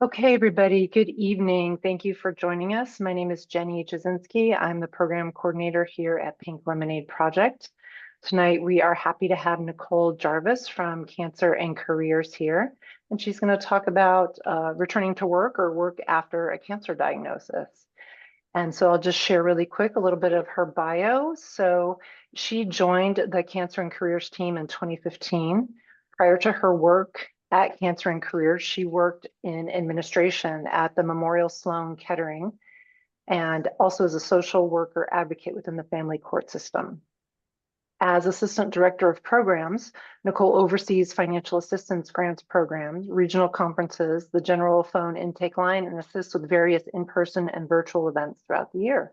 Okay, everybody, good evening. Thank you for joining us. My name is Jenny Jasinski. I'm the program coordinator here at Pink Lemonade Project. Tonight, we are happy to have Nicole Jarvis from Cancer and Careers here, and she's going to talk about returning to work or work after a cancer diagnosis. And so I'll just share really quick a little bit of her bio. So she joined the Cancer and Careers team in 2015. Prior to her work at Cancer and Careers, she worked in administration at the Memorial Sloan Kettering and also as a social worker advocate within the family court system. As Assistant Director of Programs, Nicole oversees financial assistance grants programs, regional conferences, the general phone intake line, and assists with various in-person and virtual events throughout the year.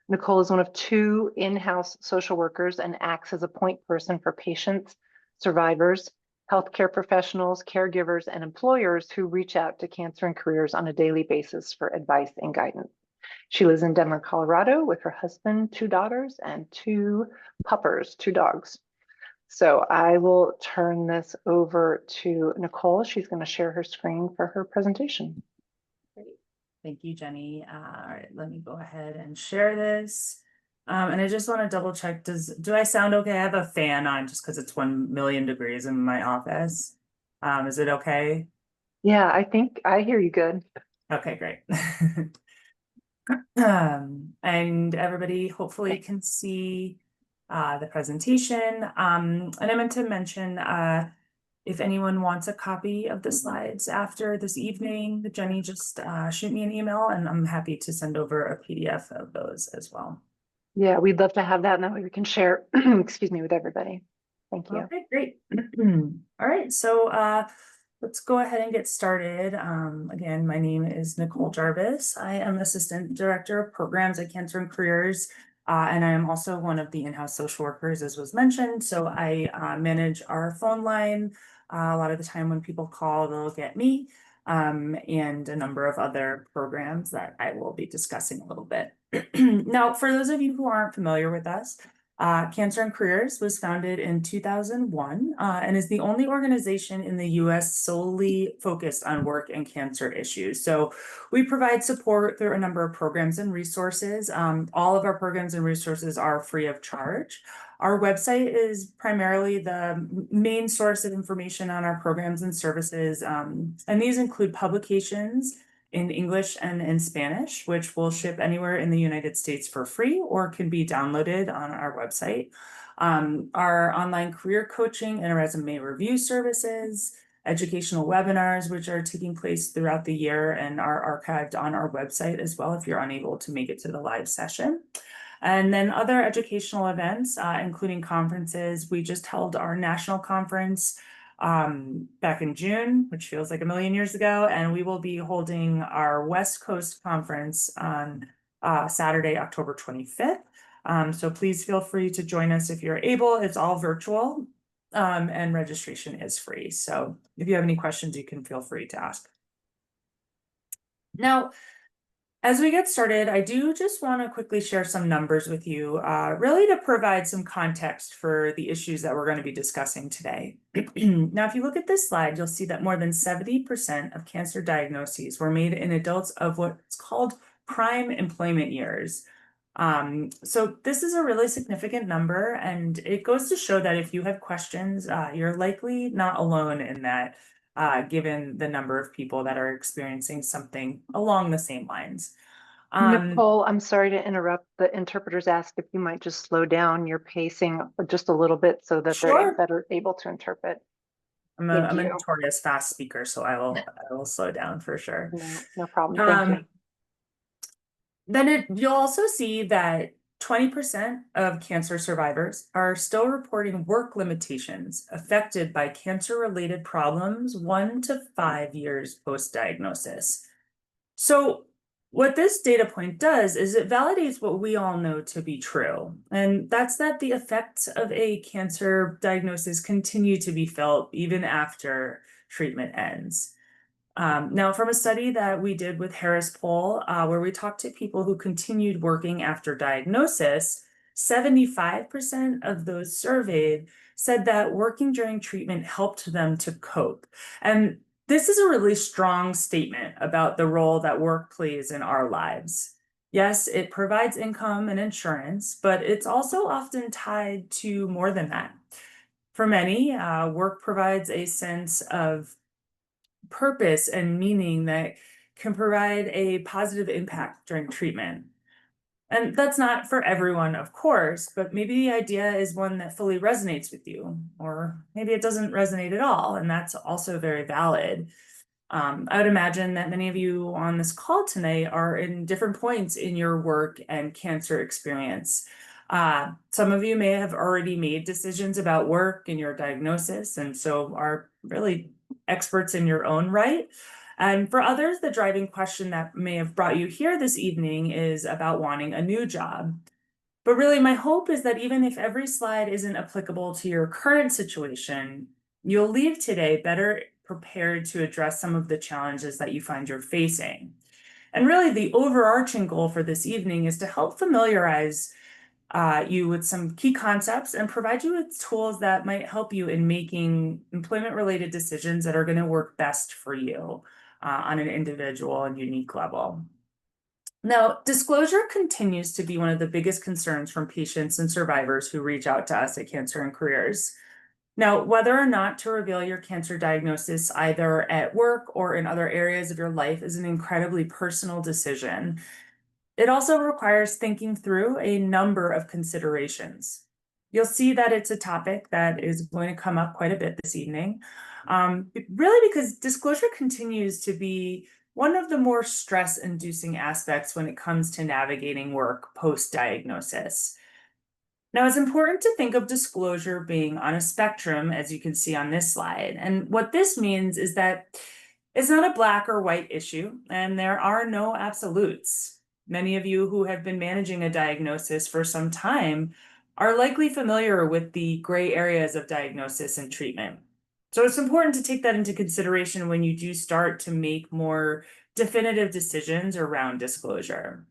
Nicole is one of two in-house social workers and acts as a point person for patients, survivors, healthcare professionals, caregivers, and employers who reach out to Cancer and Careers on a daily basis for advice and guidance. She lives in Denver, Colorado with her husband, two daughters, and two puppers, two dogs. So I will turn this over to Nicole. She's going to share her screen for her presentation. Great. Thank you, Jenny. All right, let me go ahead and share this. And I just want to double check, do I sound okay? I have a fan on just because it's 1,000,000 degrees in my office. Is it okay? Yeah, I think I hear you good. Okay, great. And everybody hopefully can see the presentation. And I meant to mention, if anyone wants a copy of the slides after this evening, Jenny, just shoot me an email and I'm happy to send over a PDF of those as well. Yeah, we'd love to have that. And that way we can share, excuse me, with everybody. Thank you. Okay, great. All right, so let's go ahead and get started. Again, my name is Nicole Jarvis. I am Assistant Director of Programs at Cancer and Careers, and I am also one of the in-house social workers, as was mentioned. So I manage our phone line. A lot of the time when people call, they'll get me, and a number of other programs that I will be discussing a little bit. Now, for those of you who aren't familiar with us, Cancer and Careers was founded in 2001 and is the only organization in the US solely focused on work and cancer issues. So we provide support through a number of programs and resources. All of our programs and resources are free of charge. Our website is primarily the main source of information on our programs and services, and these include publications in English and in Spanish, which will ship anywhere in the United States for free or can be downloaded on our website. Our online career coaching and resume review services, educational webinars, which are taking place throughout the year and are archived on our website as well if you're unable to make it to the live session. And then other educational events, including conferences. We just held our national conference back in June, which feels like 1,000,000 years ago, and we will be holding our West Coast conference on Saturday, October 25th. So please feel free to join us if you're able. It's all virtual, and registration is free. So if you have any questions, you can feel free to ask. Now, as we get started, I do just want to quickly share some numbers with you, really to provide some context for the issues that we're going to be discussing today. Now, if you look at this slide, you'll see that more than 70% of cancer diagnoses were made in adults of what's called prime employment years. So this is a really significant number, and it goes to show that if you have questions, you're likely not alone in that. Given the number of people that are experiencing something along the same lines. Nicole, I'm sorry to interrupt. The interpreters asked if you might just slow down your pacing just a little bit so that they're Sure. better able to interpret. I'm a notorious fast speaker, so I will slow down for sure. No problem. Thank you. Then you'll also see that 20% of cancer survivors are still reporting work limitations affected by cancer-related problems 1 to 5 years post-diagnosis. So what this data point does is it validates what we all know to be true, and that's that the effects of a cancer diagnosis continue to be felt even after treatment ends. Now, from a study that we did with Harris Poll, where we talked to people who continued working after diagnosis, 75% of those surveyed said that working during treatment helped them to cope. And This is a really strong statement about the role that work plays in our lives. Yes, it provides income and insurance, but it's also often tied to more than that. For many, work provides a sense of purpose and meaning that can provide a positive impact during treatment. And that's not for everyone, of course, but maybe the idea is one that fully resonates with you, or maybe it doesn't resonate at all, and that's also very valid. I would imagine that many of you on this call tonight are in different points in your work and cancer experience. Some of you may have already made decisions about work and your diagnosis, and so are really experts in your own right. And for others, the driving question that may have brought you here this evening is about wanting a new job. But really, my hope is that even if every slide isn't applicable to your current situation, you'll leave today better prepared to address some of the challenges that you find you're facing. And really, the overarching goal for this evening is to help familiarize you with some key concepts and provide you with tools that might help you in making employment-related decisions that are going to work best for you on an individual and unique level. Now, disclosure continues to be one of the biggest concerns from patients and survivors who reach out to us at Cancer and Careers. Now, whether or not to reveal your cancer diagnosis either at work or in other areas of your life is an incredibly personal decision. It also requires thinking through a number of considerations. You'll see that it's a topic that is going to come up quite a bit this evening, really because disclosure continues to be one of the more stress-inducing aspects when it comes to navigating work post-diagnosis. Now, it's important to think of disclosure being on a spectrum, as you can see on this slide. And what this means is that it's not a black or white issue, and there are no absolutes. Many of you who have been managing a diagnosis for some time are likely familiar with the gray areas of diagnosis and treatment. So it's important to take that into consideration when you do start to make more definitive decisions around disclosure.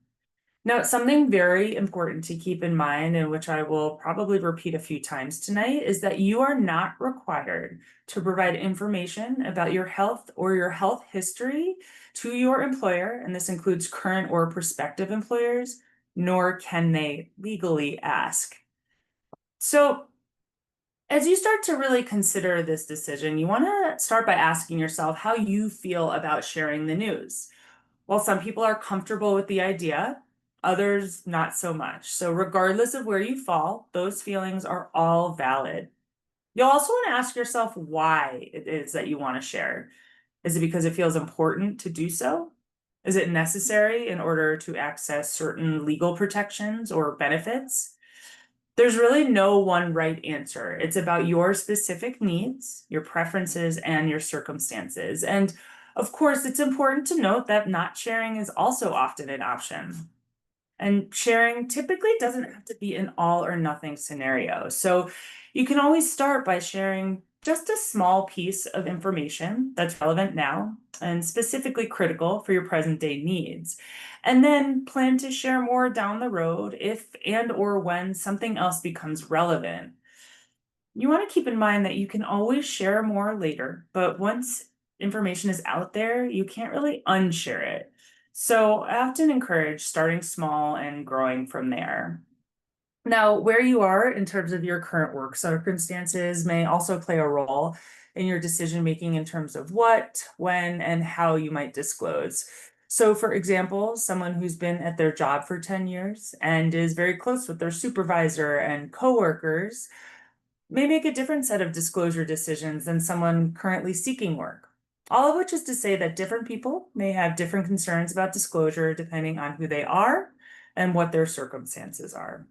Now, something very important to keep in mind, and which I will probably repeat a few times tonight, is that you are not required to provide information about your health or your health history to your employer, and this includes current or prospective employers, nor can they legally ask. So, as you start to really consider this decision, you want to start by asking yourself how you feel about sharing the news. While some people are comfortable with the idea, others not so much. So regardless of where you fall, those feelings are all valid. You'll also want to ask yourself why it is that you want to share. Is it because it feels important to do so? Is it necessary in order to access certain legal protections or benefits? There's really no one right answer. It's about your specific needs, your preferences, and your circumstances. And of course, it's important to note that not sharing is also often an option. And sharing typically doesn't have to be an all or nothing scenario. So you can always start by sharing just a small piece of information that's relevant now and specifically critical for your present day needs. And then plan to share more down the road if and or when something else becomes relevant. You want to keep in mind that you can always share more later, but once information is out there, you can't really unshare it. So I often encourage starting small and growing from there. Now, where you are in terms of your current work circumstances may also play a role in your decision making in terms of what, when, and how you might disclose. So, for example, someone who's been at their job for 10 years and is very close with their supervisor and coworkers may make a different set of disclosure decisions than someone currently seeking work. All of which is to say that different people may have different concerns about disclosure depending on who they are and what their circumstances are.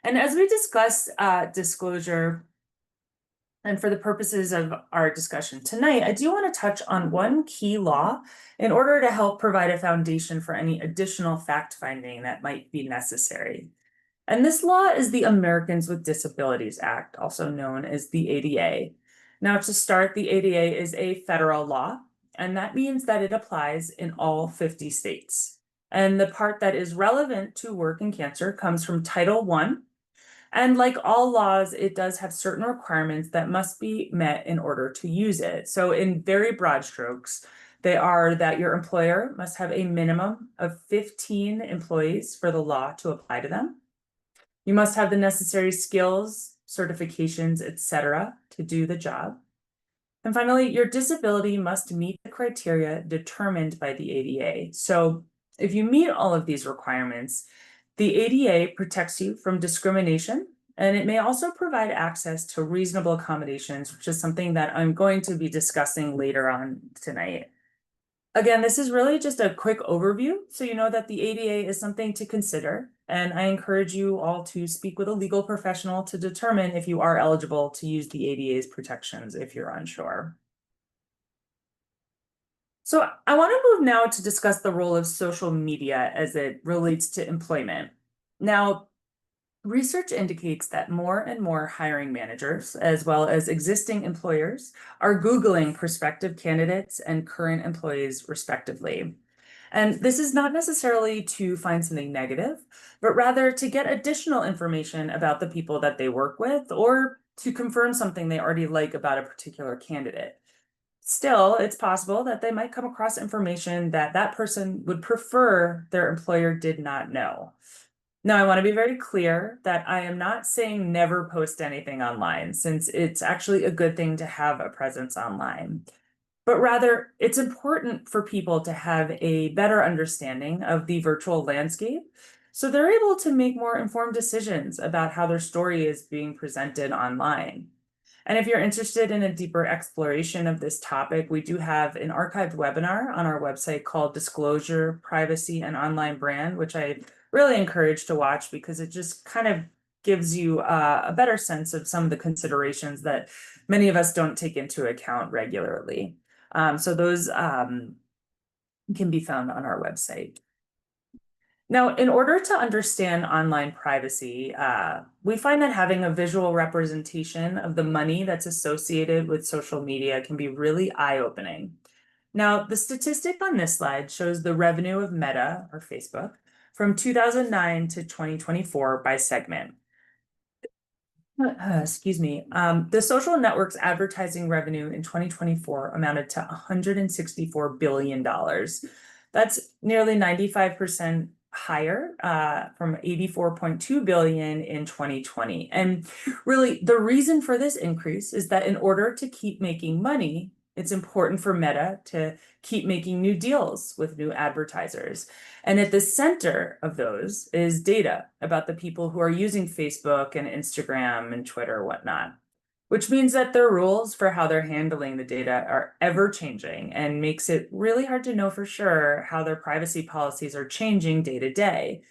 And as we discuss disclosure, and for the purposes of our discussion tonight, I do want to touch on one key law in order to help provide a foundation for any additional fact-finding that might be necessary. And this law is the Americans with Disabilities Act, also known as the ADA. Now, to start, the ADA is a federal law, and that means that it applies in all 50 states. And the part that is relevant to work in cancer comes from Title I, And like all laws, it does have certain requirements that must be met in order to use it. So in very broad strokes, they are that your employer must have a minimum of 15 employees for the law to apply to them. You must have the necessary skills, certifications, etc., to do the job. And finally, your disability must meet the criteria determined by the ADA. So if you meet all of these requirements, the ADA protects you from discrimination, and it may also provide access to reasonable accommodations, which is something that I'm going to be discussing later on tonight. Again, this is really just a quick overview, so you know that the ADA is something to consider, and I encourage you all to speak with a legal professional to determine if you are eligible to use the ADA's protections if you're unsure. So I want to move now to discuss the role of social media as it relates to employment. Now, research indicates that more and more hiring managers, as well as existing employers, are Googling prospective candidates and current employees respectively. And this is not necessarily to find something negative, but rather to get additional information about the people that they work with or to confirm something they already like about a particular candidate. Still, it's possible that they might come across information that that person would prefer their employer did not know. Now, I want to be very clear that I am not saying never post anything online, since it's actually a good thing to have a presence online. But rather, it's important for people to have a better understanding of the virtual landscape so they're able to make more informed decisions about how their story is being presented online. And if you're interested in a deeper exploration of this topic, we do have an archived webinar on our website called Disclosure, Privacy, and Online Brand, which I really encourage to watch because it just kind of gives you a better sense of some of the considerations that many of us don't take into account regularly. So those can be found on our website. Now, in order to understand online privacy, we find that having a visual representation of the money that's associated with social media can be really eye-opening. Now, the statistic on this slide shows the revenue of Meta, or Facebook, from 2009 to 2024 by segment. Excuse me. The social network's advertising revenue in 2024 amounted to $164 billion. That's nearly 95% higher from 84.2 billion in 2020. And really, the reason for this increase is that in order to keep making money, it's important for Meta to keep making new deals with new advertisers. And at the center of those is data about the people who are using Facebook and Instagram and Twitter and whatnot, which means that their rules for how they're handling the data are ever changing and makes it really hard to know for sure how their privacy policies are changing day to day.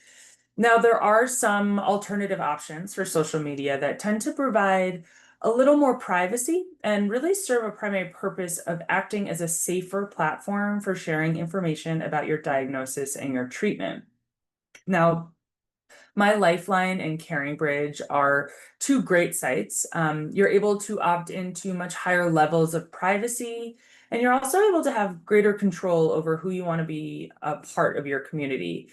Now, there are some alternative options for social media that tend to provide a little more privacy and really serve a primary purpose of acting as a safer platform for sharing information about your diagnosis and your treatment. Now, My Lifeline and Caring Bridge are two great sites. You're able to opt into much higher levels of privacy, and you're also able to have greater control over who you want to be a part of your community.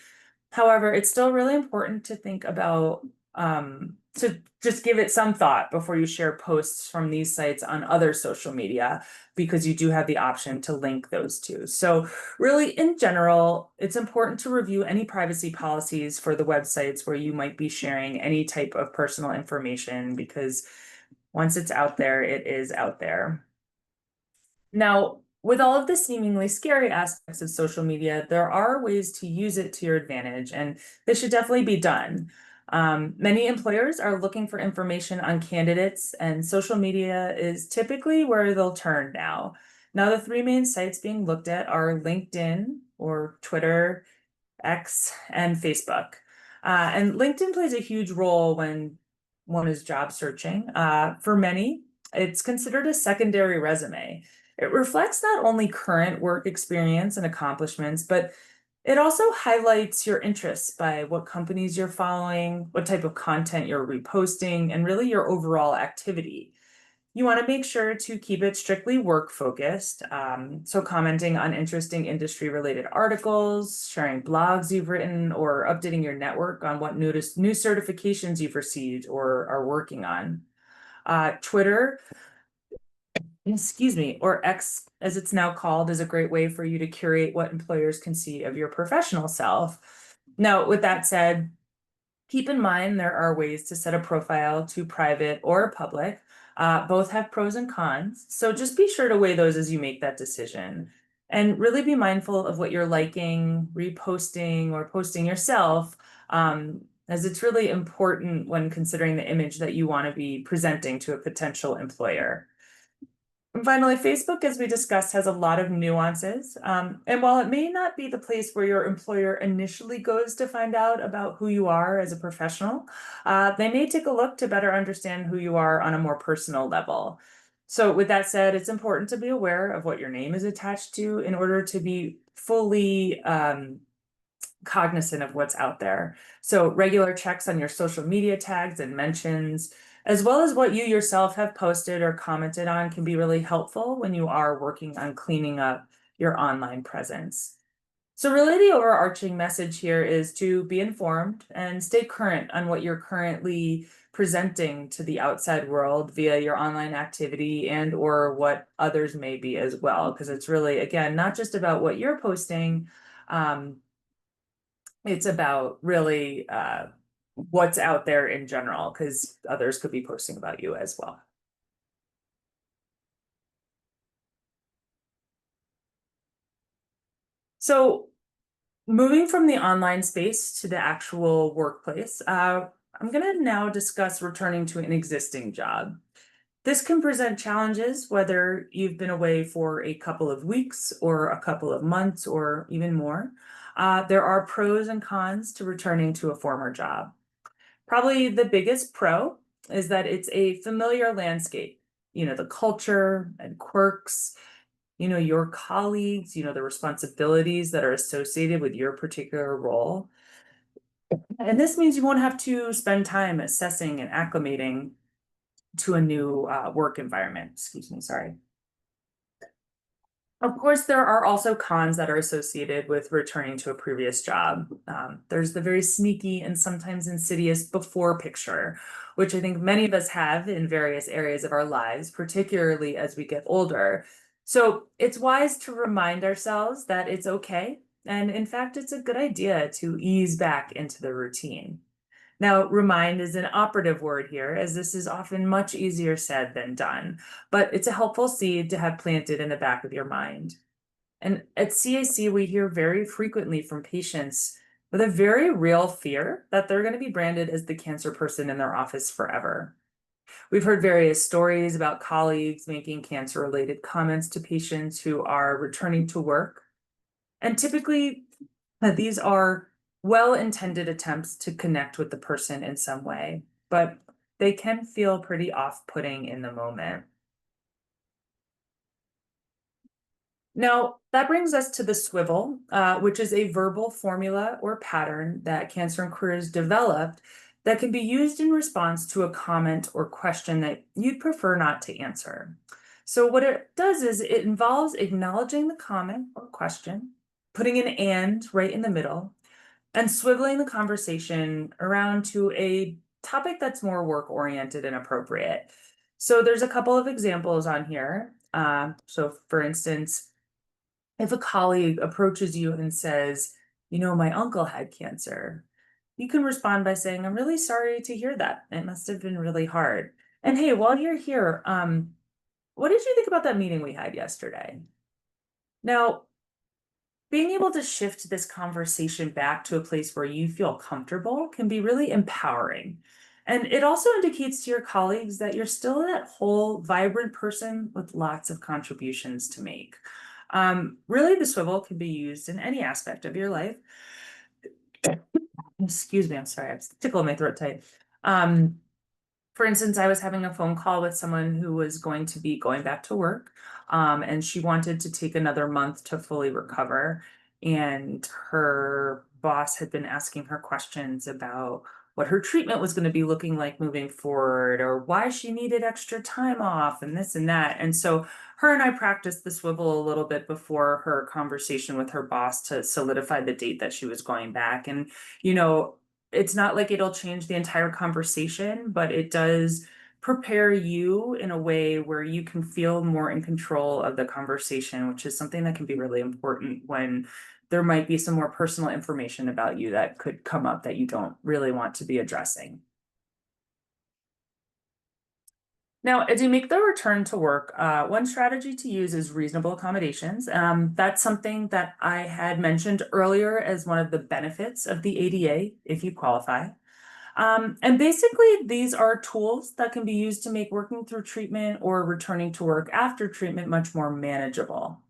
However, it's still really important to think about to just give it some thought before you share posts from these sites on other social media, because you do have the option to link those two. So really, in general, it's important to review any privacy policies for the websites where you might be sharing any type of personal information, because once it's out there, it is out there. Now, with all of the seemingly scary aspects of social media, there are ways to use it to your advantage, and this should definitely be done. Many employers are looking for information on candidates, and social media is typically where they'll turn now. Now, the three main sites being looked at are LinkedIn, or Twitter, X, and Facebook. And LinkedIn plays a huge role when one is job searching. For many, it's considered a secondary resume. It reflects not only current work experience and accomplishments, but it also highlights your interests by what companies you're following, what type of content you're reposting, and really your overall activity. You want to make sure to keep it strictly work focused. So commenting on interesting industry related articles, sharing blogs you've written, or updating your network on what new certifications you've received or are working on. Twitter, or X as it's now called, is a great way for you to curate what employers can see of your professional self. Now, with that said, keep in mind there are ways to set a profile to private or public. Both have pros and cons, so just be sure to weigh those as you make that decision. And really be mindful of what you're liking, reposting, or posting yourself, as it's really important when considering the image that you want to be presenting to a potential employer. And finally, Facebook, as we discussed, has a lot of nuances. And while it may not be the place where your employer initially goes to find out about who you are as a professional, they may take a look to better understand who you are on a more personal level. So with that said, it's important to be aware of what your name is attached to in order to be fully cognizant of what's out there. So regular checks on your social media tags and mentions, as well as what you yourself have posted or commented on, can be really helpful when you are working on cleaning up your online presence. So really the overarching message here is to be informed and stay current on what you're currently presenting to the outside world via your online activity and or what others may be as well, because it's really, again, not just about what you're posting. It's about really what's out there in general, because others could be posting about you as well. So moving from the online space to the actual workplace, I'm going to now discuss returning to an existing job. This can present challenges whether you've been away for a couple of weeks or a couple of months or even more. There are pros and cons to returning to a former job. Probably the biggest pro is that it's a familiar landscape. You know, the culture and quirks, you know, your colleagues, you know, the responsibilities that are associated with your particular role. And this means you won't have to spend time assessing and acclimating to a new work environment. Excuse me, sorry. Of course, there are also cons that are associated with returning to a previous job. There's the very sneaky and sometimes insidious before picture, which I think many of us have in various areas of our lives, particularly as we get older. So it's wise to remind ourselves that it's okay. And in fact, it's a good idea to ease back into the routine. Now, remind is an operative word here, as this is often much easier said than done, but it's a helpful seed to have planted in the back of your mind. And at CAC, we hear very frequently from patients with a very real fear that they're going to be branded as the cancer person in their office forever. We've heard various stories about colleagues making cancer-related comments to patients who are returning to work. And typically, these are well-intended attempts to connect with the person in some way, but they can feel pretty off-putting in the moment. Now, that brings us to the swivel, which is a verbal formula or pattern that Cancer and Careers developed that can be used in response to a comment or question that you'd prefer not to answer. So what it does is it involves acknowledging the comment or question, putting an and right in the middle, and swiveling the conversation around to a topic that's more work-oriented and appropriate. So there's a couple of examples on here. So for instance, if a colleague approaches you and says, you know, my uncle had cancer, you can respond by saying, I'm really sorry to hear that. It must have been really hard. And hey, while you're here, what did you think about that meeting we had yesterday? Now, being able to shift this conversation back to a place where you feel comfortable can be really empowering. And it also indicates to your colleagues that you're still that whole vibrant person with lots of contributions to make. Really, the swivel can be used in any aspect of your life. Excuse me, I'm sorry, I'm tickling my throat tight. For instance, I was having a phone call with someone who was going to be going back to work, and she wanted to take another month to fully recover. And her boss had been asking her questions about what her treatment was going to be looking like moving forward, or why she needed extra time off, and this and that. And so her and I practiced the swivel a little bit before her conversation with her boss to solidify the date that she was going back. And, you know, it's not like it'll change the entire conversation, but it does prepare you in a way where you can feel more in control of the conversation, which is something that can be really important when there might be some more personal information about you that could come up that you don't really want to be addressing. Now, as you make the return to work, one strategy to use is reasonable accommodations. That's something that I had mentioned earlier as one of the benefits of the ADA, if you qualify. And basically, these are tools that can be used to make working through treatment or returning to work after treatment much more manageable.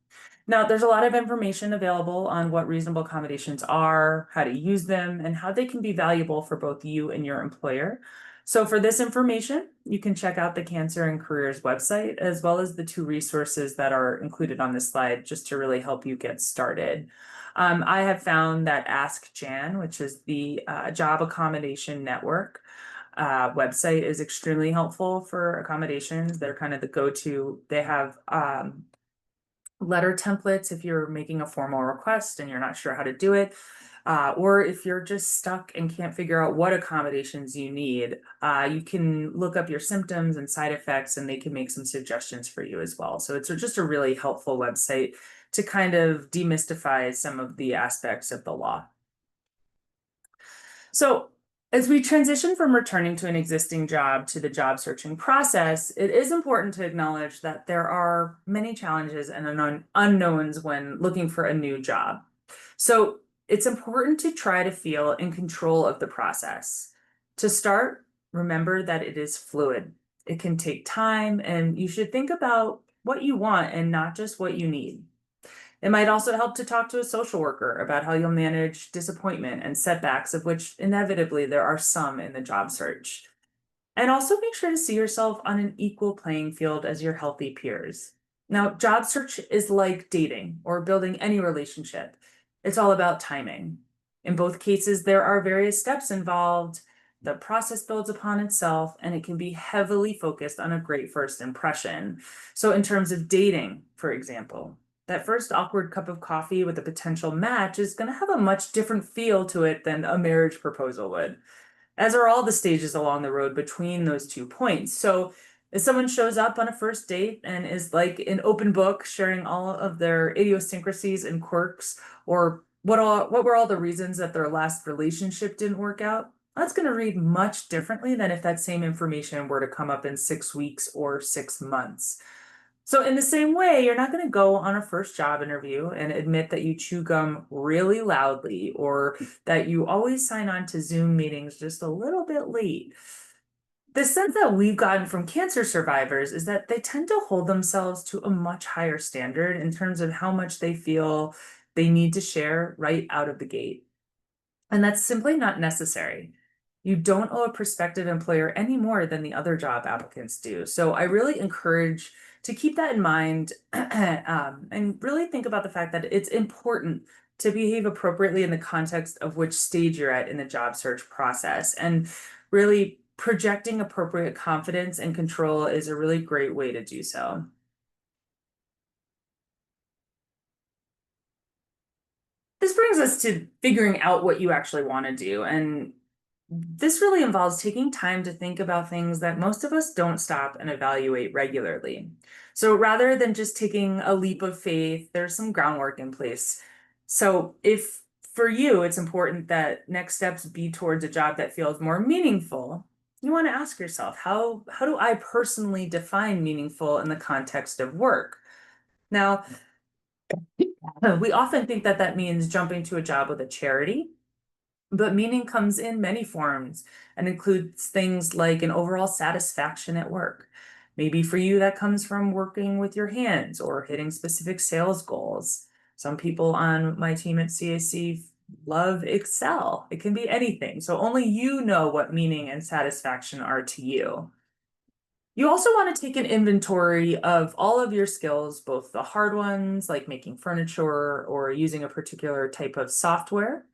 Now, there's a lot of information available on what reasonable accommodations are, how to use them, and how they can be valuable for both you and your employer. So for this information, you can check out the Cancer and Careers website, as well as the two resources that are included on this slide, just to really help you get started. I have found that Ask Jan, which is the Job Accommodation Network website, is extremely helpful for accommodations. They're kind of the go-to. They have letter templates if you're making a formal request and you're not sure how to do it. Or if you're just stuck and can't figure out what accommodations you need, you can look up your symptoms and side effects, and they can make some suggestions for you as well. So it's just a really helpful website to kind of demystify some of the aspects of the law. So as we transition from returning to an existing job to the job searching process, it is important to acknowledge that there are many challenges and unknowns when looking for a new job. So it's important to try to feel in control of the process. To start, remember that it is fluid. It can take time, and you should think about what you want and not just what you need. It might also help to talk to a social worker about how you'll manage disappointment and setbacks, of which inevitably there are some in the job search. And also make sure to see yourself on an equal playing field as your healthy peers. Now, job search is like dating or building any relationship. It's all about timing. In both cases, there are various steps involved. The process builds upon itself, and it can be heavily focused on a great first impression. So in terms of dating, for example, that first awkward cup of coffee with a potential match is going to have a much different feel to it than a marriage proposal would, as are all the stages along the road between those 2 points. So if someone shows up on a first date and is like an open book, sharing all of their idiosyncrasies and quirks, or what were all the reasons that their last relationship didn't work out, that's going to read much differently than if that same information were to come up in 6 weeks or 6 months. So in the same way, you're not going to go on a first job interview and admit that you chew gum really loudly, or that you always sign on to Zoom meetings just a little bit late. The sense that we've gotten from cancer survivors is that they tend to hold themselves to a much higher standard in terms of how much they feel they need to share right out of the gate. And that's simply not necessary. You don't owe a prospective employer any more than the other job applicants do. So I really encourage to keep that in mind and really think about the fact that it's important to behave appropriately in the context of which stage you're at in the job search process. And really projecting appropriate confidence and control is a really great way to do so. This brings us to figuring out what you actually want to do. And this really involves taking time to think about things that most of us don't stop and evaluate regularly. So rather than just taking a leap of faith, there's some groundwork in place. So if for you, it's important that next steps be towards a job that feels more meaningful, you want to ask yourself, how do I personally define meaningful in the context of work? Now, we often think that that means jumping to a job with a charity, but meaning comes in many forms and includes things like an overall satisfaction at work. Maybe for you, that comes from working with your hands or hitting specific sales goals. Some people on my team at CAC love Excel. It can be anything. So only you know what meaning and satisfaction are to you. You also want to take an inventory of all of your skills, both the hard ones like making furniture or using a particular type of software,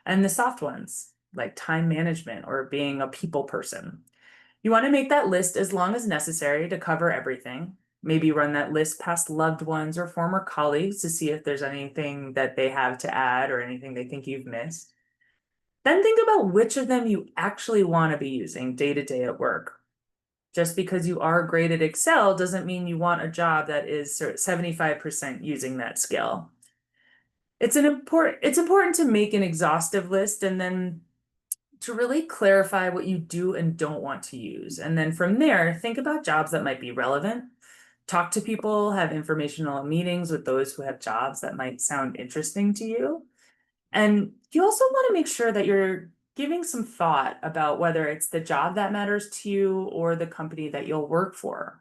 and the soft ones like time management or being a people person. You want to make that list as long as necessary to cover everything. Maybe run that list past loved ones or former colleagues to see if there's anything that they have to add or anything they think you've missed. Then think about which of them you actually want to be using day to day at work. Just because you are great at Excel doesn't mean you want a job that is 75% using that skill. It's important to make an exhaustive list and then to really clarify what you do and don't want to use. And then from there, think about jobs that might be relevant. Talk to people, have informational meetings with those who have jobs that might sound interesting to you. And you also want to make sure that you're giving some thought about whether it's the job that matters to you or the company that you'll work for.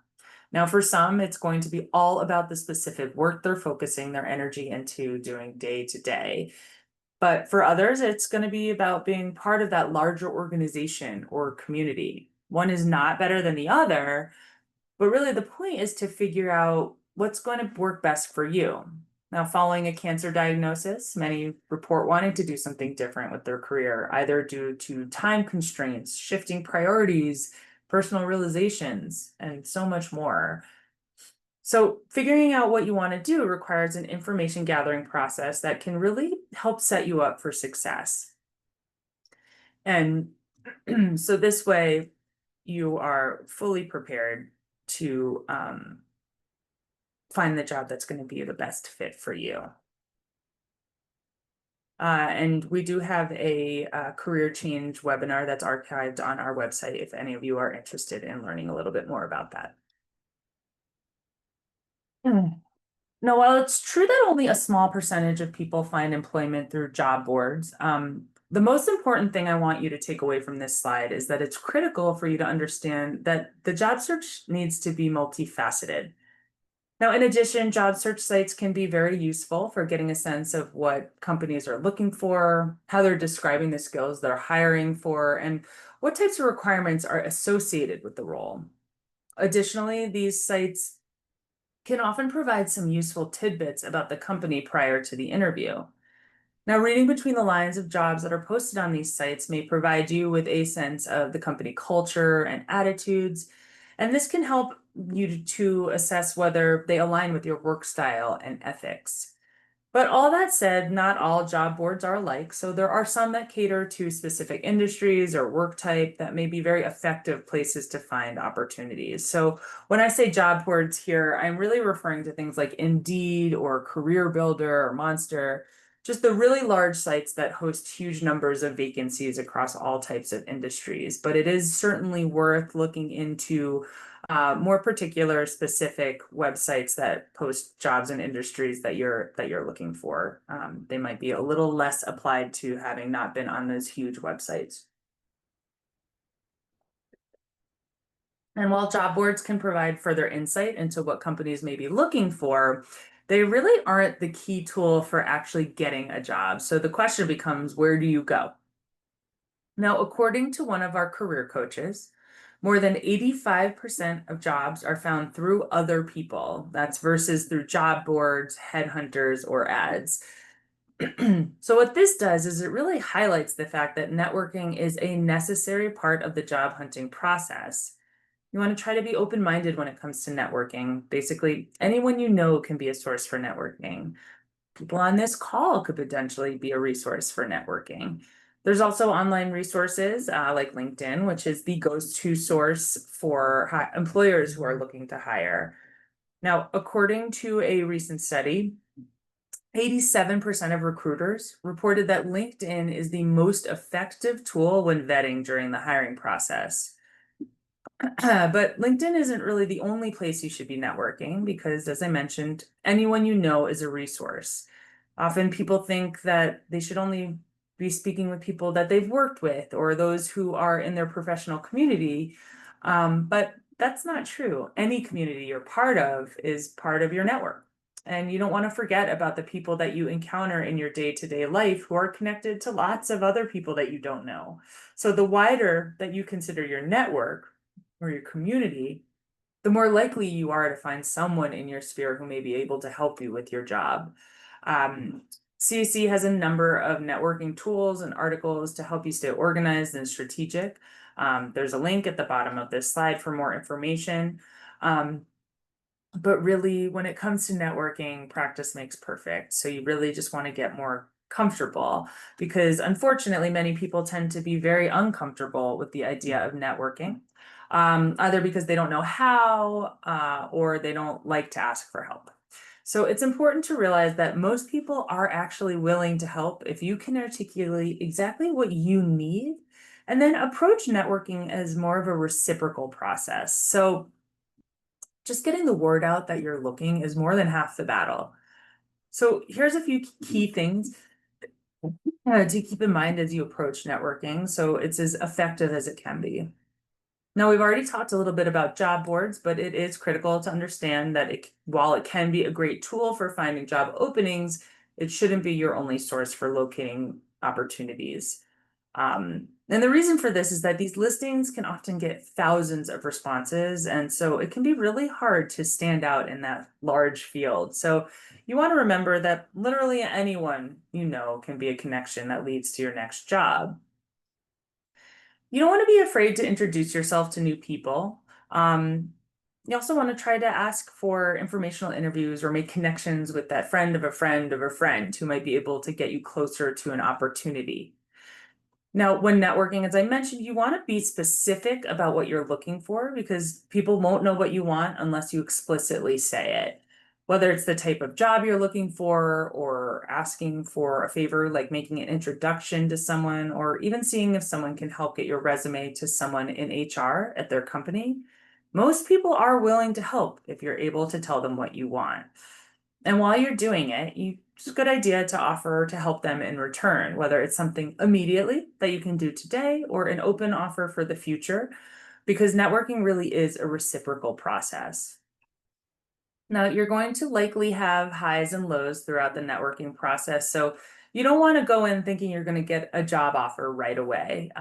Now, for some, it's going to be all about the specific work they're focusing their energy into doing day to day. But for others, it's going to be about being part of that larger organization or community. One is not better than the other, but really the point is to figure out what's going to work best for you. Now, following a cancer diagnosis, many report wanting to do something different with their career, either due to time constraints, shifting priorities, personal realizations, and so much more. So figuring out what you want to do requires an information gathering process that can really help set you up for success. And so this way you are fully prepared to find the job that's going to be the best fit for you. And we do have a career change webinar that's archived on our website if any of you are interested in learning a little bit more about that. Now, while it's true that only a small percentage of people find employment through job boards, the most important thing I want you to take away from this slide is that it's critical for you to understand that the job search needs to be multifaceted. Now, in addition, job search sites can be very useful for getting a sense of what companies are looking for, how they're describing the skills they're hiring for, and what types of requirements are associated with the role. Additionally, these sites can often provide some useful tidbits about the company prior to the interview. Now, reading between the lines of jobs that are posted on these sites may provide you with a sense of the company culture and attitudes, and this can help you to assess whether they align with your work style and ethics. But all that said, not all job boards are alike, so there are some that cater to specific industries or work type that may be very effective places to find opportunities. So when I say job boards here, I'm really referring to things like Indeed or Career Builder or Monster, just the really large sites that host huge numbers of vacancies across all types of industries. But it is certainly worth looking into more particular specific websites that post jobs and industries that you're looking for. They might be a little less applied to having not been on those huge websites. And while job boards can provide further insight into what companies may be looking for, they really aren't the key tool for actually getting a job. So the question becomes, where do you go? Now, according to one of our career coaches, more than 85% of jobs are found through other people. That's versus through job boards, headhunters, or ads. So what this does is it really highlights the fact that networking is a necessary part of the job hunting process. You want to try to be open-minded when it comes to networking. Basically, anyone you know can be a source for networking. People on this call could potentially be a resource for networking. There's also online resources like LinkedIn, which is the go-to source for employers who are looking to hire. Now, according to a recent study, 87% of recruiters reported that LinkedIn is the most effective tool when vetting during the hiring process. But LinkedIn isn't really the only place you should be networking because, as I mentioned, anyone you know is a resource. Often people think that they should only be speaking with people that they've worked with or those who are in their professional community. But that's not true. Any community you're part of is part of your network. And you don't want to forget about the people that you encounter in your day-to-day life who are connected to lots of other people that you don't know. So the wider that you consider your network or your community, the more likely you are to find someone in your sphere who may be able to help you with your job. CAC has a number of networking tools and articles to help you stay organized and strategic. There's a link at the bottom of this slide for more information. But really, when it comes to networking, practice makes perfect. So you really just want to get more comfortable because unfortunately, many people tend to be very uncomfortable with the idea of networking, either because they don't know how or they don't like to ask for help. So it's important to realize that most people are actually willing to help if you can articulate exactly what you need and then approach networking as more of a reciprocal process. So just getting the word out that you're looking is more than half the battle. So here's a few key things to keep in mind as you approach networking so it's as effective as it can be. Now, we've already talked a little bit about job boards, but it is critical to understand that while it can be a great tool for finding job openings, it shouldn't be your only source for locating opportunities. And the reason for this is that these listings can often get thousands of responses, and so it can be really hard to stand out in that large field. So you want to remember that literally anyone you know can be a connection that leads to your next job. You don't want to be afraid to introduce yourself to new people. You also want to try to ask for informational interviews or make connections with that friend of a friend of a friend who might be able to get you closer to an opportunity. Now, when networking, as I mentioned, you want to be specific about what you're looking for because people won't know what you want unless you explicitly say it. Whether it's the type of job you're looking for or asking for a favor, like making an introduction to someone, or even seeing if someone can help get your resume to someone in HR at their company, most people are willing to help if you're able to tell them what you want. And while you're doing it, it's a good idea to offer to help them in return, whether it's something immediately that you can do today or an open offer for the future, because networking really is a reciprocal process. Now, you're going to likely have highs and lows throughout the networking process. So you don't want to go in thinking you're going to get a job offer right away.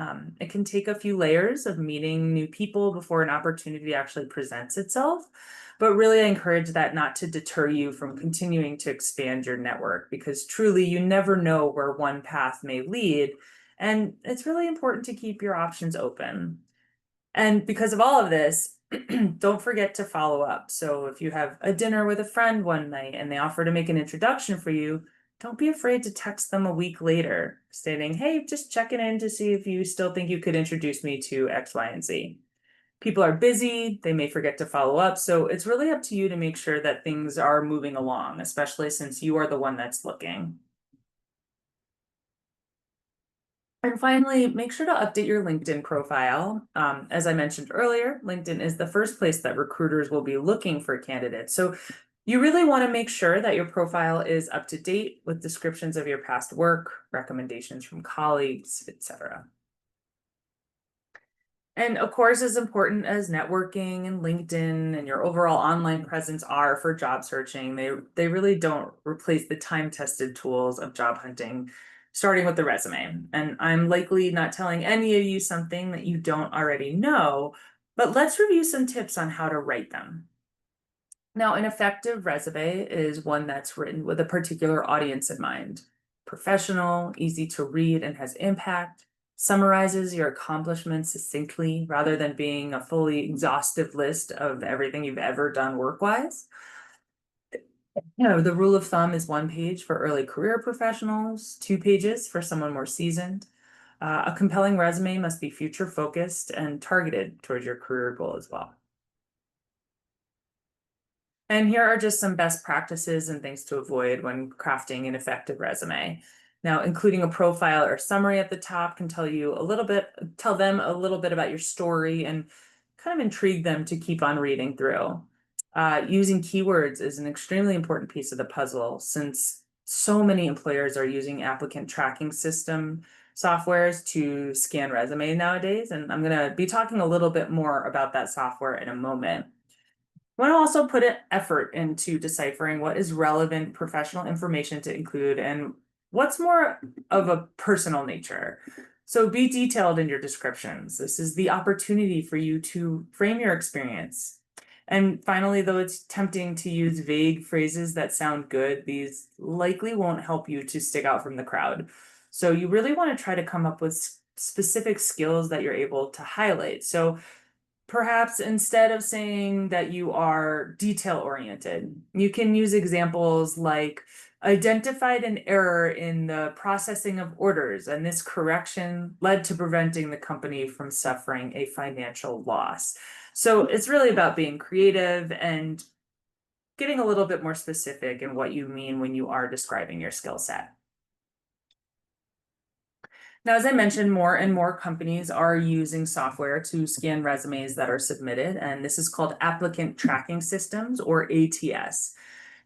It can take a few layers of meeting new people before an opportunity actually presents itself. But really, I encourage that not to deter you from continuing to expand your network because truly you never know where one path may lead. And it's really important to keep your options open. And because of all of this, don't forget to follow up. So if you have a dinner with a friend one night and they offer to make an introduction for you, don't be afraid to text them a week later stating, hey, just checking in to see if you still think you could introduce me to X, Y, and Z. People are busy, they may forget to follow up. So it's really up to you to make sure that things are moving along, especially since you are the one that's looking. And finally, make sure to update your LinkedIn profile. As I mentioned earlier, LinkedIn is the first place that recruiters will be looking for candidates. So you really want to make sure that your profile is up to date with descriptions of your past work, recommendations from colleagues, etc. And of course, as important as networking and LinkedIn and your overall online presence are for job searching, they really don't replace the time-tested tools of job hunting, starting with the resume. And I'm likely not telling any of you something that you don't already know, but let's review some tips on how to write them. Now, an effective resume is one that's written with a particular audience in mind. Professional, easy to read, and has impact, summarizes your accomplishments succinctly rather than being a fully exhaustive list of everything you've ever done work-wise. The rule of thumb is 1 page for early career professionals, 2 pages for someone more seasoned. A compelling resume must be future focused and targeted towards your career goal as well. And here are just some best practices and things to avoid when crafting an effective resume. Now, including a profile or summary at the top can tell them a little bit about your story and kind of intrigue them to keep on reading through. Using keywords is an extremely important piece of the puzzle since so many employers are using applicant tracking system softwares to scan resume nowadays. And I'm going to be talking a little bit more about that software in a moment. I want to also put an effort into deciphering what is relevant professional information to include and what's more of a personal nature. So be detailed in your descriptions. This is the opportunity for you to frame your experience. And finally, though it's tempting to use vague phrases that sound good, these likely won't help you to stick out from the crowd. So you really want to try to come up with specific skills that you're able to highlight. So perhaps instead of saying that you are detail oriented, you can use examples like identified an error in the processing of orders, and this correction led to preventing the company from suffering a financial loss. So it's really about being creative and getting a little bit more specific in what you mean when you are describing your skill set. Now, as I mentioned, more and more companies are using software to scan resumes that are submitted, and this is called applicant tracking systems, or ATS.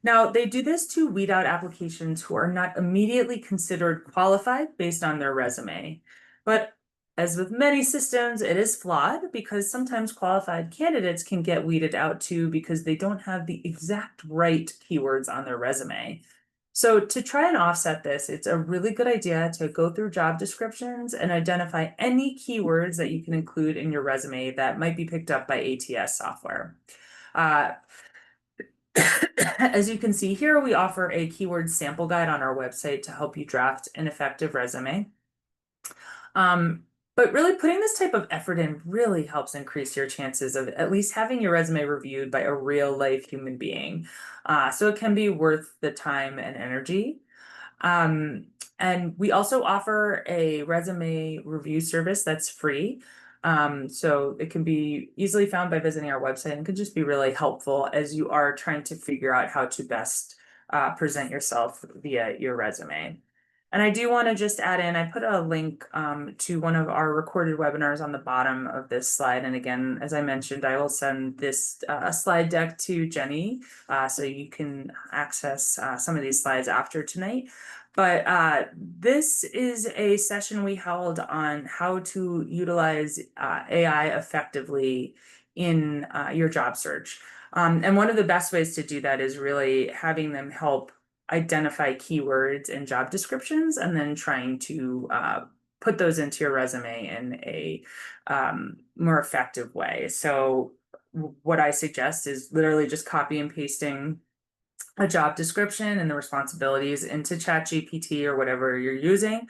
Now, they do this to weed out applications who are not immediately considered qualified based on their resume. But as with many systems, it is flawed because sometimes qualified candidates can get weeded out too because they don't have the exact right keywords on their resume. So to try and offset this, it's a really good idea to go through job descriptions and identify any keywords that you can include in your resume that might be picked up by ATS software. Uh, As you can see here, we offer a keyword sample guide on our website to help you draft an effective resume. But really putting this type of effort in really helps increase your chances of at least having your resume reviewed by a real life human being. So it can be worth the time and energy. Um, and we also offer a resume review service that's free. So it can be easily found by visiting our website and can just be really helpful as you are trying to figure out how to best present yourself via your resume. And I do want to just add in, I put a link to one of our recorded webinars on the bottom of this slide. And again, as I mentioned, I will send this slide deck to Jenny so you can access some of these slides after tonight. But this is a session we held on how to utilize AI effectively in your job search. And one of the best ways to do that is really having them help identify keywords in job descriptions and then trying to put those into your resume in a more effective way. So what I suggest is literally just copy and pasting a job description and the responsibilities into ChatGPT or whatever you're using,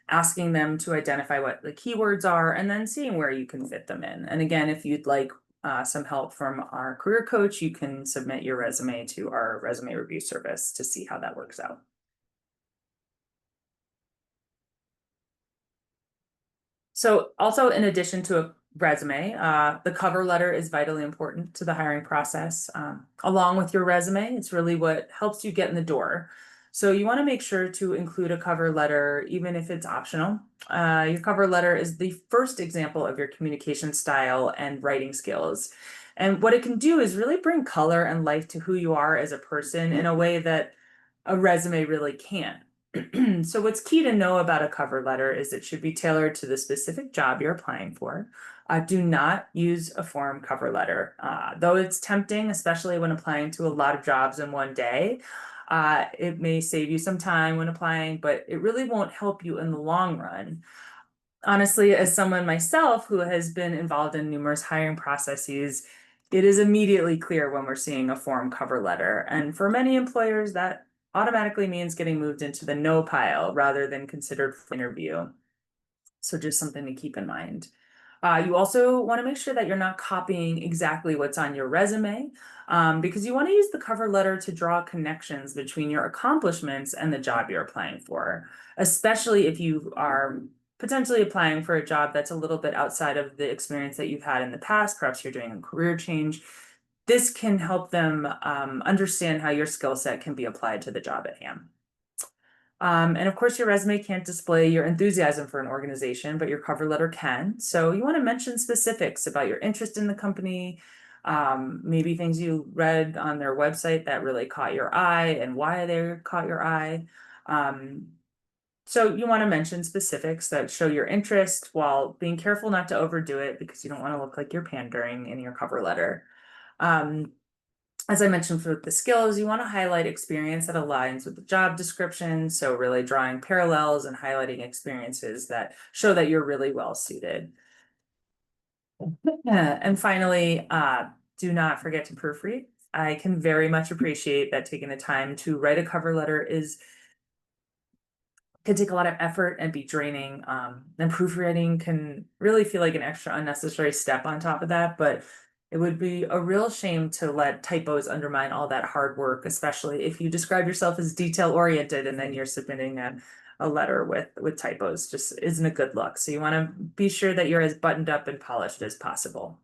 asking them to identify what the keywords are, and then seeing where you can fit them in. And again, if you'd like some help from our career coach, you can submit your resume to our resume review service to see how that works out. So also in addition to a resume, the cover letter is vitally important to the hiring process. Along with your resume, it's really what helps you get in the door. So you want to make sure to include a cover letter, even if it's optional. Your cover letter is the first example of your communication style and writing skills. And what it can do is really bring color and life to who you are as a person in a way that a resume really can't. So what's key to know about a cover letter is it should be tailored to the specific job you're applying for. Do not use a form cover letter. Though it's tempting, especially when applying to a lot of jobs in one day, it may save you some time when applying, but it really won't help you in the long run. Honestly, as someone myself who has been involved in numerous hiring processes, it is immediately clear when we're seeing a form cover letter. And for many employers, that automatically means getting moved into the no pile rather than considered for interview. So just something to keep in mind. You also want to make sure that you're not copying exactly what's on your resume because you want to use the cover letter to draw connections between your accomplishments and the job you're applying for, especially if you are potentially applying for a job that's a little bit outside of the experience that you've had in the past. Perhaps you're doing a career change. This can help them understand how your skill set can be applied to the job at hand. And of course, your resume can't display your enthusiasm for an organization, but your cover letter can. So you want to mention specifics about your interest in the company, maybe things you read on their website that really caught your eye and why they caught your eye. So you want to mention specifics that show your interest while being careful not to overdo it because you don't want to look like you're pandering in your cover letter. As I mentioned for the skills, you want to highlight experience that aligns with the job description. So really drawing parallels and highlighting experiences that show that you're really well suited. And finally, do not forget to proofread. I can very much appreciate that taking the time to write a cover letter can take a lot of effort and be draining. And proofreading can really feel like an extra unnecessary step on top of that, but it would be a real shame to let typos undermine all that hard work, especially if you describe yourself as detail oriented and then you're submitting a letter with typos. Just isn't a good look. So you want to be sure that you're as buttoned up and polished as possible.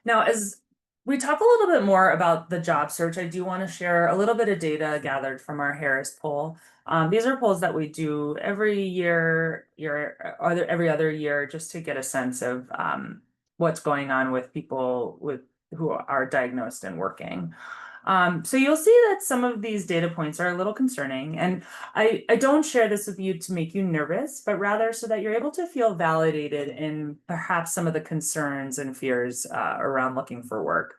Now, as we talk a little bit more about the job search, I do want to share a little bit of data gathered from our Harris poll. These are polls that we do every year, or every other year, just to get a sense of what's going on with people who are diagnosed and working. So you'll see that some of these data points are a little concerning, and I don't share this with you to make you nervous, but rather so that you're able to feel validated in perhaps some of the concerns and fears around looking for work.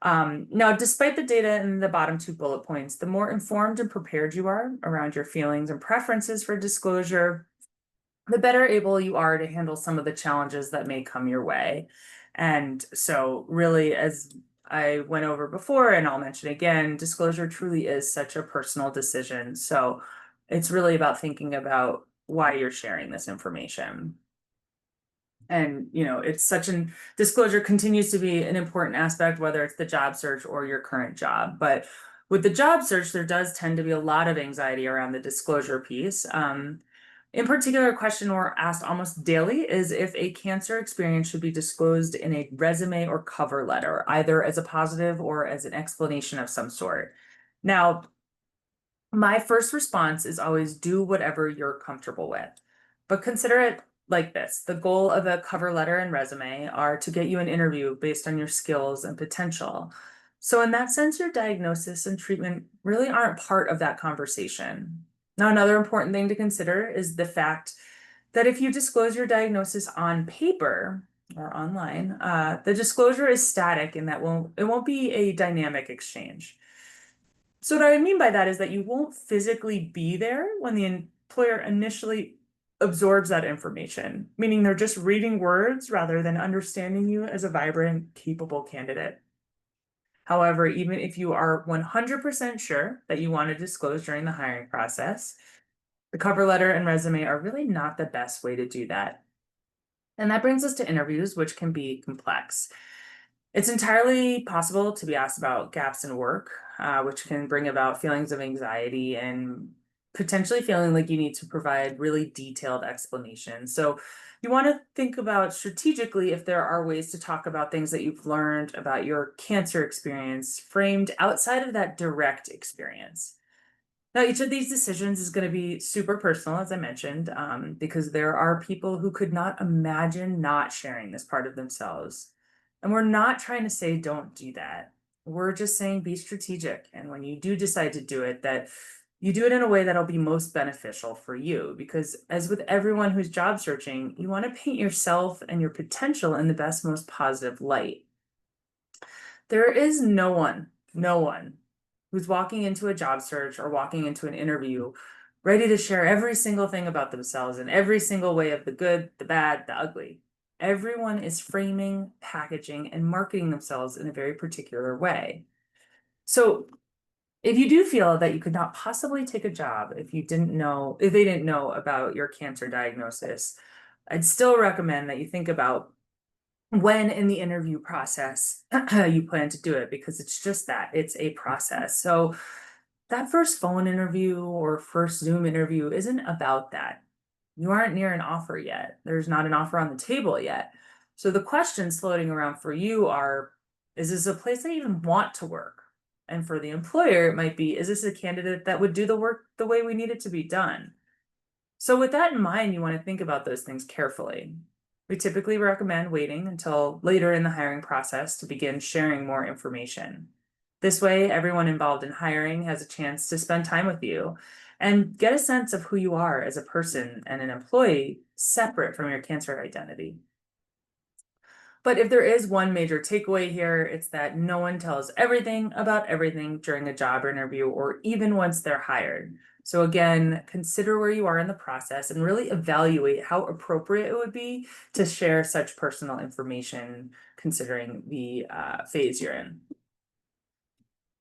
Now, despite the data in the bottom two bullet points, the more informed and prepared you are around your feelings and preferences for disclosure, the better able you are to handle some of the challenges that may come your way. And so really, as I went over before, and I'll mention again, disclosure truly is such a personal decision. So it's really about thinking about why you're sharing this information. And, it's such an disclosure continues to be an important aspect, whether it's the job search or your current job. But with the job search, there does tend to be a lot of anxiety around the disclosure piece. In particular, a question we're asked almost daily is if a cancer experience should be disclosed in a resume or cover letter, either as a positive or as an explanation of some sort. Now, my first response is always do whatever you're comfortable with, but consider it like this. The goal of a cover letter and resume are to get you an interview based on your skills and potential. So in that sense, your diagnosis and treatment really aren't part of that conversation. Now, another important thing to consider is the fact that if you disclose your diagnosis on paper or online, the disclosure is static and it won't be a dynamic exchange. So what I mean by that is that you won't physically be there when the employer initially absorbs that information, meaning they're just reading words rather than understanding you as a vibrant, capable candidate. However, even if you are 100% sure that you want to disclose during the hiring process, the cover letter and resume are really not the best way to do that. And that brings us to interviews, which can be complex. It's entirely possible to be asked about gaps in work, which can bring about feelings of anxiety and potentially feeling like you need to provide really detailed explanations. So you want to think about strategically if there are ways to talk about things that you've learned about your cancer experience framed outside of that direct experience. Now, each of these decisions is going to be super personal, as I mentioned, because there are people who could not imagine not sharing this part of themselves. And we're not trying to say don't do that. We're just saying be strategic. And when you do decide to do it, that you do it in a way that'll be most beneficial for you. Because as with everyone who's job searching, you want to paint yourself and your potential in the best, most positive light. There is no one who's walking into a job search or walking into an interview ready to share every single thing about themselves in every single way of the good, the bad, the ugly. Everyone is framing, packaging, and marketing themselves in a very particular way. So if you do feel that you could not possibly take a job if they didn't know about your cancer diagnosis, I'd still recommend that you think about when in the interview process you plan to do it, because it's just that, it's a process. So that first phone interview or first Zoom interview isn't about that. You aren't near an offer yet. There's not an offer on the table yet. So the questions floating around for you are, is this a place I even want to work? And for the employer, it might be, is this a candidate that would do the work the way we need it to be done? So with that in mind, you want to think about those things carefully. We typically recommend waiting until later in the hiring process to begin sharing more information. This way, everyone involved in hiring has a chance to spend time with you and get a sense of who you are as a person and an employee separate from your cancer identity. But if there is one major takeaway here, it's that no one tells everything about everything during a job interview or even once they're hired. So again, consider where you are in the process and really evaluate how appropriate it would be to share such personal information considering the phase you're in.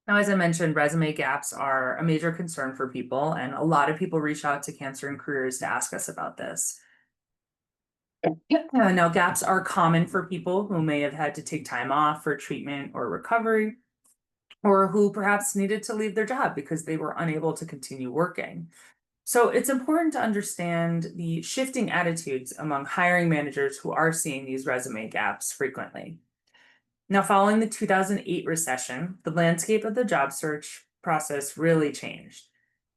Now, as I mentioned, resume gaps are a major concern for people, and a lot of people reach out to Cancer and Careers to ask us about this. Now, gaps are common for people who may have had to take time off for treatment or recovery, or who perhaps needed to leave their job because they were unable to continue working. So it's important to understand the shifting attitudes among hiring managers who are seeing these resume gaps frequently. Now, following the 2008 recession, the landscape of the job search process really changed.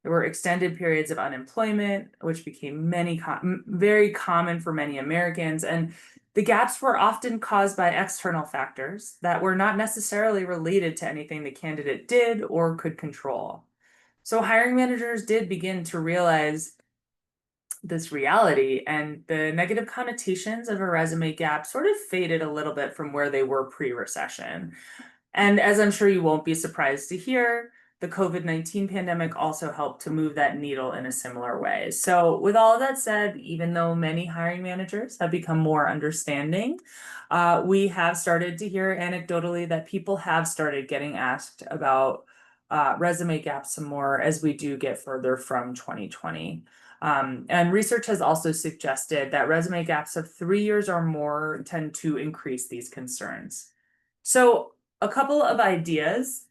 There were extended periods of unemployment, which became very common for many Americans, and the gaps were often caused by external factors that were not necessarily related to anything the candidate did or could control. So hiring managers did begin to realize this reality, and the negative connotations of a resume gap sort of faded a little bit from where they were pre-recession. And as I'm sure you won't be surprised to hear, the COVID-19 pandemic also helped to move that needle in a similar way. So with all of that said, even though many hiring managers have become more understanding, we have started to hear anecdotally that people have started getting asked about resume gaps some more as we do get further from 2020. And research has also suggested that resume gaps of 3 years or more tend to increase these concerns. So a couple of ideas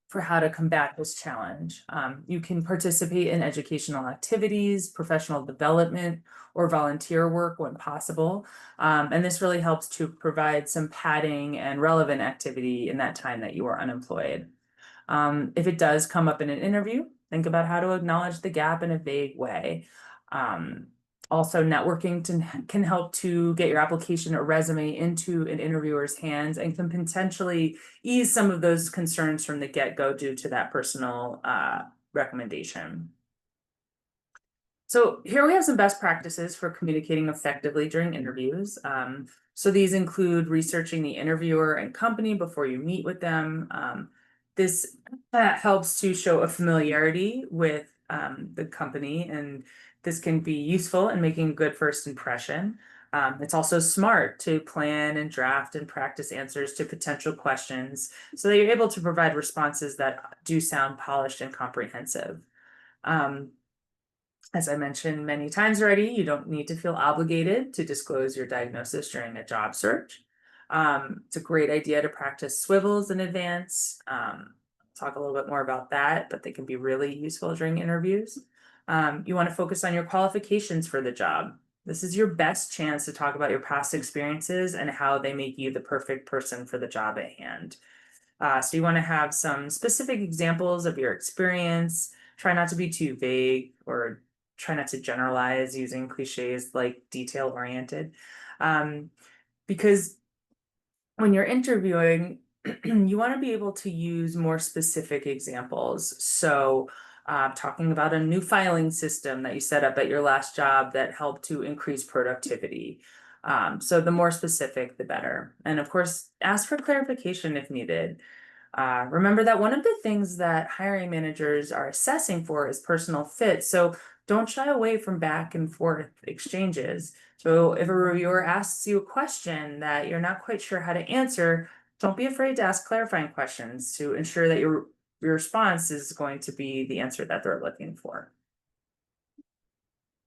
for how to combat this challenge. You can participate in educational activities, professional development, or volunteer work when possible. And this really helps to provide some padding and relevant activity in that time that you are unemployed. If it does come up in an interview, think about how to acknowledge the gap in a vague way. Also, networking can help to get your application or resume into an interviewer's hands and can potentially ease some of those concerns from the get-go due to that personal recommendation. So here we have some best practices for communicating effectively during interviews. So these include researching the interviewer and company before you meet with them. This helps to show a familiarity with the company, and this can be useful in making a good first impression. It's also smart to plan and draft and practice answers to potential questions so that you're able to provide responses that do sound polished and comprehensive. As I mentioned many times already, you don't need to feel obligated to disclose your diagnosis during a job search. It's a great idea to practice swivels in advance. Talk a little bit more about that, but they can be really useful during interviews. You want to focus on your qualifications for the job. This is your best chance to talk about your past experiences and how they make you the perfect person for the job at hand. So you want to have some specific examples of your experience. Try not to be too vague or try not to generalize using cliches like detail oriented. Because when you're interviewing, you want to be able to use more specific examples. So talking about a new filing system that you set up at your last job that helped to increase productivity. So the more specific, the better. And of course, ask for clarification if needed. Remember that one of the things that hiring managers are assessing for is personal fit. So don't shy away from back and forth exchanges. So if a reviewer asks you a question that you're not quite sure how to answer, don't be afraid to ask clarifying questions to ensure that your response is going to be the answer that they're looking for.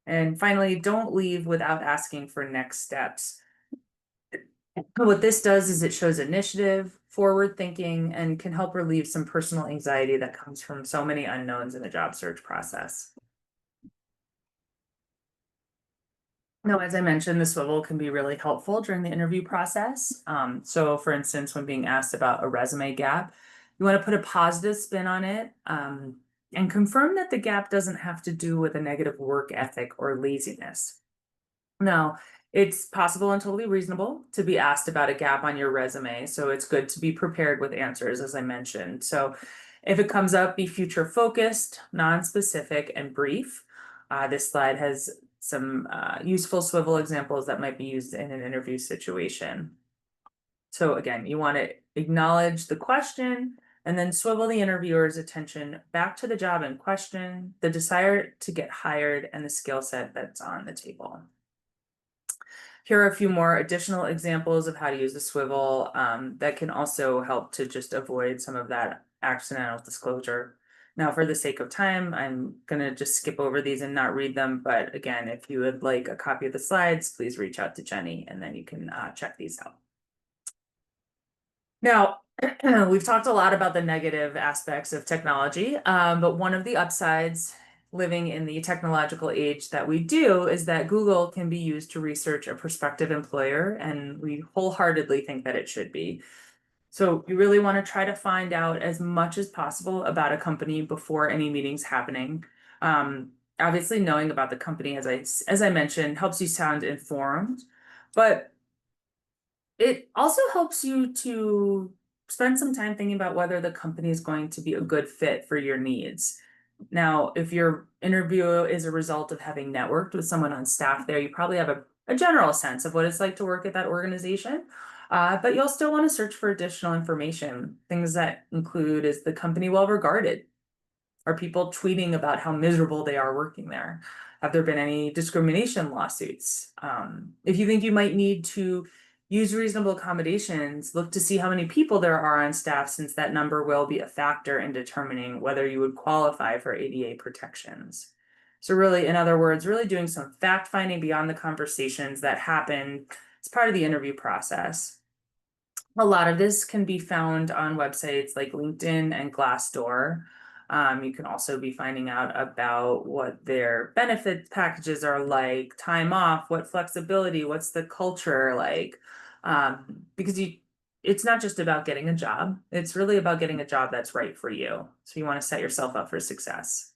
And finally, don't leave without asking for next steps. What this does is it shows initiative, forward thinking, and can help relieve some personal anxiety that comes from so many unknowns in the job search process. Now, as I mentioned, the swivel can be really helpful during the interview process. So for instance, when being asked about a resume gap, you want to put a positive spin on it and confirm that the gap doesn't have to do with a negative work ethic or laziness. Now, it's possible and totally reasonable to be asked about a gap on your resume, so it's good to be prepared with answers, as I mentioned. So if it comes up, be future focused, non-specific, and brief. This slide has some useful swivel examples that might be used in an interview situation. So again, you want to acknowledge the question and then swivel the interviewer's attention back to the job in question, the desire to get hired, and the skill set that's on the table. Here are a few more additional examples of how to use the swivel that can also help to just avoid some of that accidental disclosure. Now, for the sake of time, I'm gonna just skip over these and not read them. But again, if you would like a copy of the slides, please reach out to Jenny and then you can check these out. Now, we've talked a lot about the negative aspects of technology, but one of the upsides living in the technological age that we do is that Google can be used to research a prospective employer, and we wholeheartedly think that it should be. So you really want to try to find out as much as possible about a company before any meeting's happening. Obviously, knowing about the company, as I mentioned, helps you sound informed, but it also helps you to spend some time thinking about whether the company is going to be a good fit for your needs. Now, if your interview is a result of having networked with someone on staff there, you probably have a general sense of what it's like to work at that organization. But you'll still want to search for additional information. Things that include, is the company well regarded? Are people tweeting about how miserable they are working there? Have there been any discrimination lawsuits? If you think you might need to use reasonable accommodations, look to see how many people there are on staff, since that number will be a factor in determining whether you would qualify for ADA protections. So really, in other words, really doing some fact finding beyond the conversations that happen as part of the interview process. A lot of this can be found on websites like LinkedIn and Glassdoor. You can also be finding out about what their benefit packages are like, time off, what flexibility, what's the culture like. Because it's not just about getting a job, it's really about getting a job that's right for you. So you want to set yourself up for success.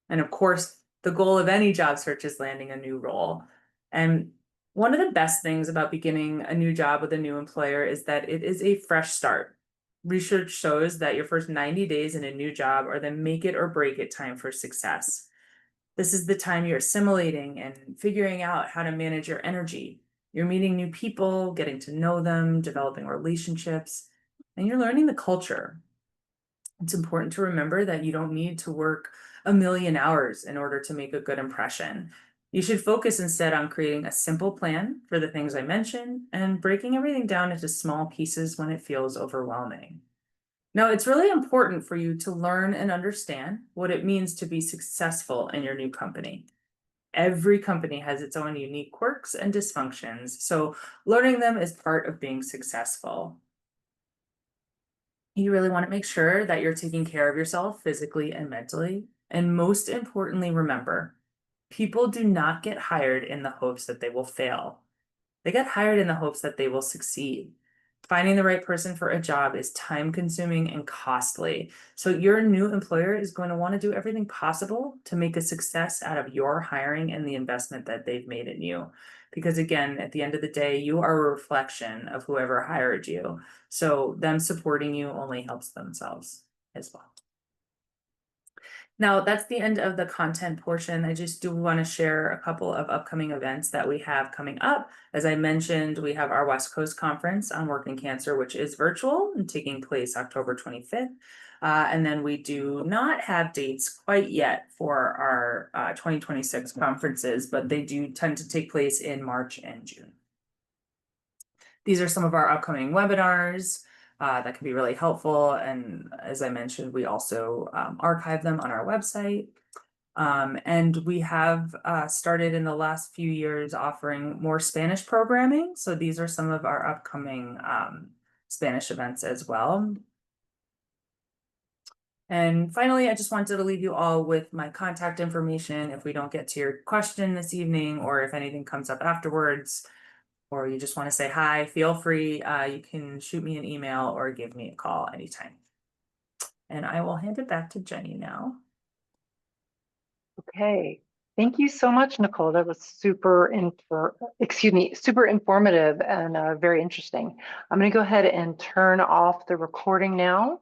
And of course, the goal of any job search is landing a new role. And one of the best things about beginning a new job with a new employer is that it is a fresh start. Research shows that your first 90 days in a new job are the make it or break it time for success. This is the time you're assimilating and figuring out how to manage your energy. You're meeting new people, getting to know them, developing relationships, and you're learning the culture. It's important to remember that you don't need to work a million hours in order to make a good impression. You should focus instead on creating a simple plan for the things I mentioned and breaking everything down into small pieces when it feels overwhelming. Now, it's really important for you to learn and understand what it means to be successful in your new company. Every company has its own unique quirks and dysfunctions, so learning them is part of being successful. You really want to make sure that you're taking care of yourself physically and mentally. And most importantly, remember, people do not get hired in the hopes that they will fail. They get hired in the hopes that they will succeed. Finding the right person for a job is time consuming and costly. So your new employer is going to want to do everything possible to make a success out of your hiring and the investment that they've made in you. Because again, at the end of the day, you are a reflection of whoever hired you. So them supporting you only helps themselves as well. Now, that's the end of the content portion. I just do want to share a couple of upcoming events that we have coming up. As I mentioned, we have our West Coast Conference on Working Cancer, which is virtual and taking place October 25th. And then we do not have dates quite yet for our 2026 conferences, but they do tend to take place in March and June. These are some of our upcoming webinars. That can be really helpful. And as I mentioned, we also archive them on our website. And we have started in the last few years offering more Spanish programming. So these are some of our upcoming Spanish events as well. And finally, I just wanted to leave you all with my contact information. If we don't get to your question this evening, or if anything comes up afterwards, or you just want to say hi, feel free. You can shoot me an email or give me a call anytime. And I will hand it back to Jenny now. Okay, thank you so much, Nicole. That was super informative and very interesting. I'm going to go ahead and turn off the recording now.